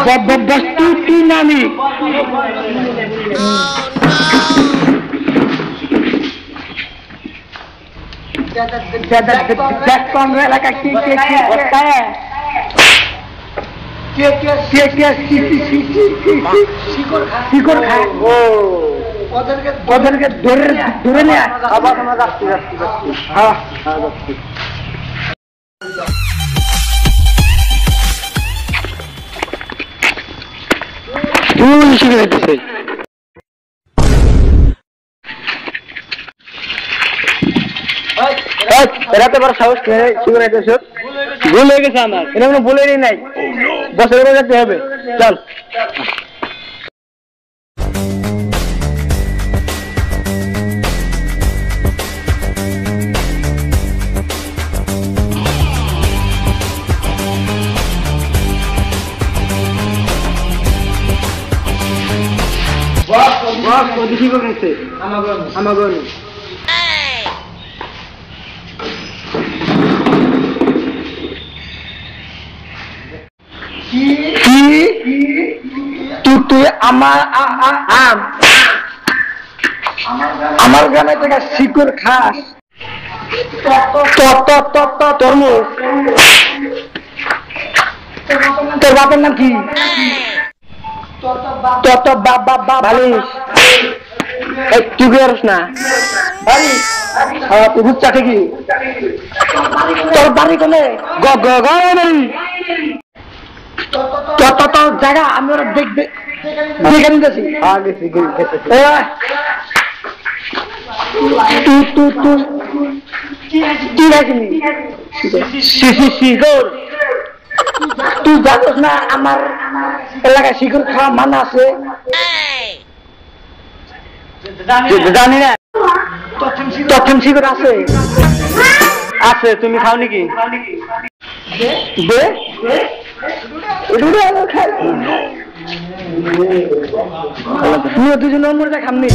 বস্তু তুই নামি এলাকা কি শিকড় খায় ওদেরকে ধরে নেয় আবার আমরা যাচ্ছি হ্যাঁ শিখে যেতেছে এরাতে বড় সাহস শিখে যেতেছে ভুল হয়ে গেছে আমার এটা কোনো ভুলেরই নাই বছরে যেতে হবে চল কি করেছে আমার তুই আমার গ্রামে থেকে শিকড় খাস তরমুজ তোর বাপের নাম কি ভালিস তুই করিস না বুঝছা ঠিকই তোর বাড়ি কোনে জায়গা আমি ওরা দেখবে দেখে নিতেছি তুই জানিস না আমার এলাকায় শিকড় খাওয়া মানা আছে জানি না তখন শিকড় আছে আছে তুমি খাও নাকি দুজন নম্বর খামনি